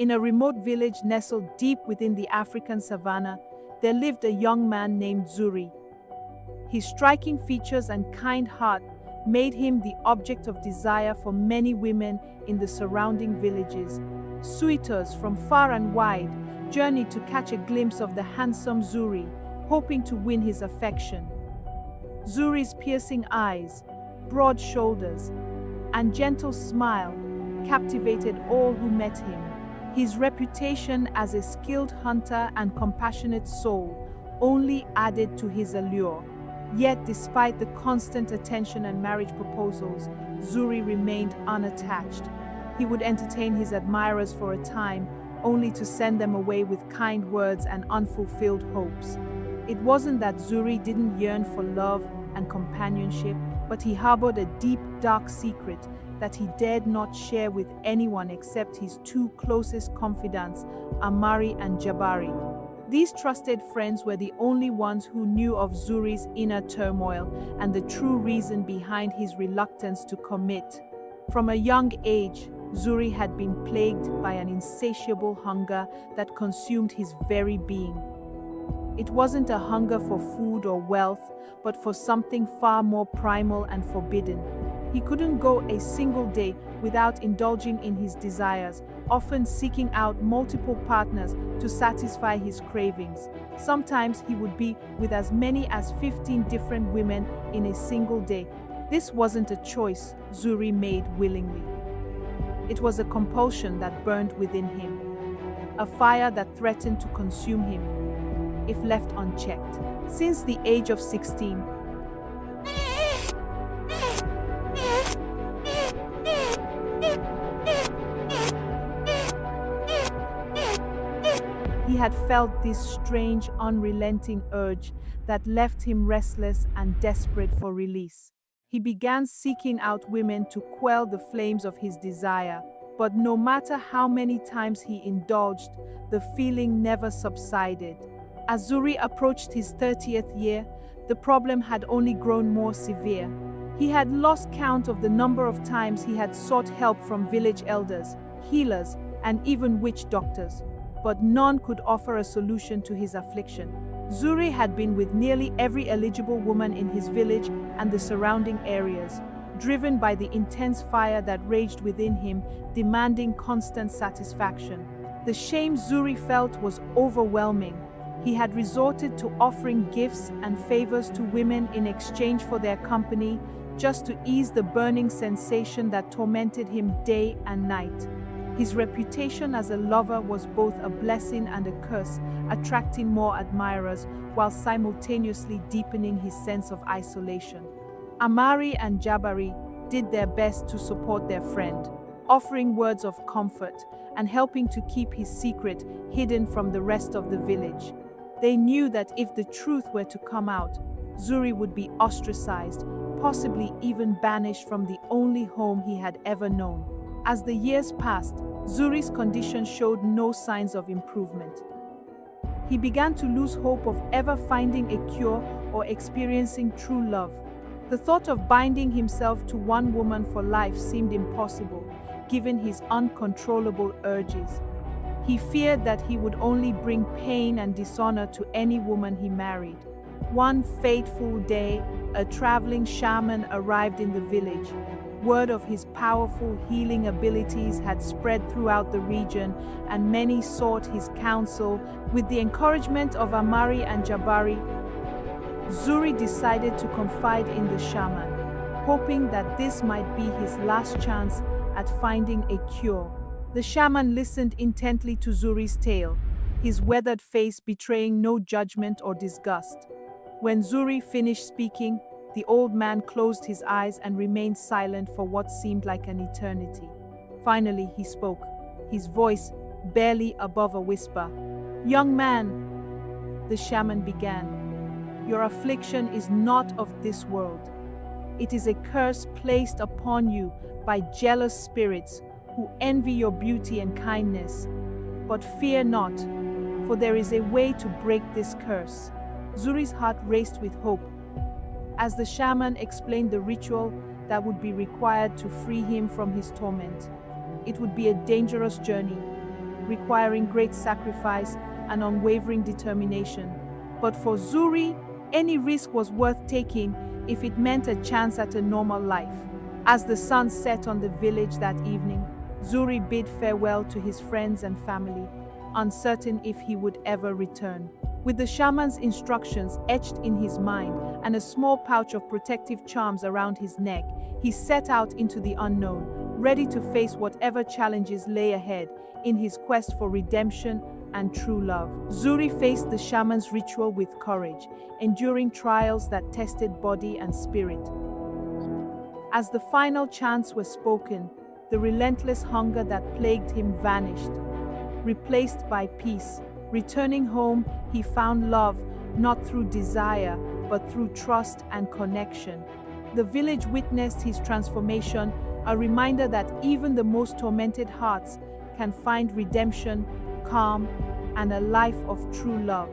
In a remote village nestled deep within the African savanna, there lived a young man named Zuri. His striking features and kind heart made him the object of desire for many women in the surrounding villages. Suitors from far and wide journeyed to catch a glimpse of the handsome Zuri, hoping to win his affection. Zuri's piercing eyes, broad shoulders, and gentle smile captivated all who met him. His reputation as a skilled hunter and compassionate soul only added to his allure. Yet, despite the constant attention and marriage proposals, Zuri remained unattached. He would entertain his admirers for a time, only to send them away with kind words and unfulfilled hopes. It wasn't that Zuri didn't yearn for love and companionship, but he harbored a deep, dark secret that he dared not share with anyone except his two closest confidants, Amari and Jabari. These trusted friends were the only ones who knew of Zuri's inner turmoil and the true reason behind his reluctance to commit. From a young age, Zuri had been plagued by an insatiable hunger that consumed his very being. It wasn't a hunger for food or wealth, but for something far more primal and forbidden. He couldn't go a single day without indulging in his desires, often seeking out multiple partners to satisfy his cravings. Sometimes he would be with as many as 15 different women in a single day. This wasn't a choice Zuri made willingly. It was a compulsion that burned within him, a fire that threatened to consume him if left unchecked. Since the age of 16, he had felt this strange, unrelenting urge that left him restless and desperate for release. He began seeking out women to quell the flames of his desire, but no matter how many times he indulged, the feeling never subsided. As Zuri approached his 30th year, the problem had only grown more severe. He had lost count of the number of times he had sought help from village elders, healers, and even witch doctors, but none could offer a solution to his affliction. Zuri had been with nearly every eligible woman in his village and the surrounding areas, driven by the intense fire that raged within him, demanding constant satisfaction. The shame Zuri felt was overwhelming. He had resorted to offering gifts and favors to women in exchange for their company, just to ease the burning sensation that tormented him day and night. His reputation as a lover was both a blessing and a curse, attracting more admirers while simultaneously deepening his sense of isolation. Amari and Jabari did their best to support their friend, offering words of comfort and helping to keep his secret hidden from the rest of the village. They knew that if the truth were to come out, Zuri would be ostracized, possibly even banished from the only home he had ever known. As the years passed, Zuri's condition showed no signs of improvement. He began to lose hope of ever finding a cure or experiencing true love. The thought of binding himself to one woman for life seemed impossible, given his uncontrollable urges. He feared that he would only bring pain and dishonor to any woman he married. One fateful day, a traveling shaman arrived in the village. Word of his powerful healing abilities had spread throughout the region, and many sought his counsel. With the encouragement of Amari and Jabari, Zuri decided to confide in the shaman, hoping that this might be his last chance at finding a cure. The shaman listened intently to Zuri's tale, his weathered face betraying no judgment or disgust. When Zuri finished speaking, the old man closed his eyes and remained silent for what seemed like an eternity. Finally, he spoke, his voice barely above a whisper. "Young man," the shaman began, "your affliction is not of this world. It is a curse placed upon you by jealous spirits who envy your beauty and kindness. But fear not, for there is a way to break this curse." Zuri's heart raced with hope as the shaman explained the ritual that would be required to free him from his torment. It would be a dangerous journey, requiring great sacrifice and unwavering determination. But for Zuri, any risk was worth taking if it meant a chance at a normal life. As the sun set on the village that evening, Zuri bid farewell to his friends and family, uncertain if he would ever return. With the shaman's instructions etched in his mind and a small pouch of protective charms around his neck, he set out into the unknown, ready to face whatever challenges lay ahead in his quest for redemption and true love. Zuri faced the shaman's ritual with courage, enduring trials that tested body and spirit. As the final chants were spoken, the relentless hunger that plagued him vanished, replaced by peace. Returning home, he found love, not through desire, but through trust and connection. The village witnessed his transformation, a reminder that even the most tormented hearts can find redemption, calm, and a life of true love.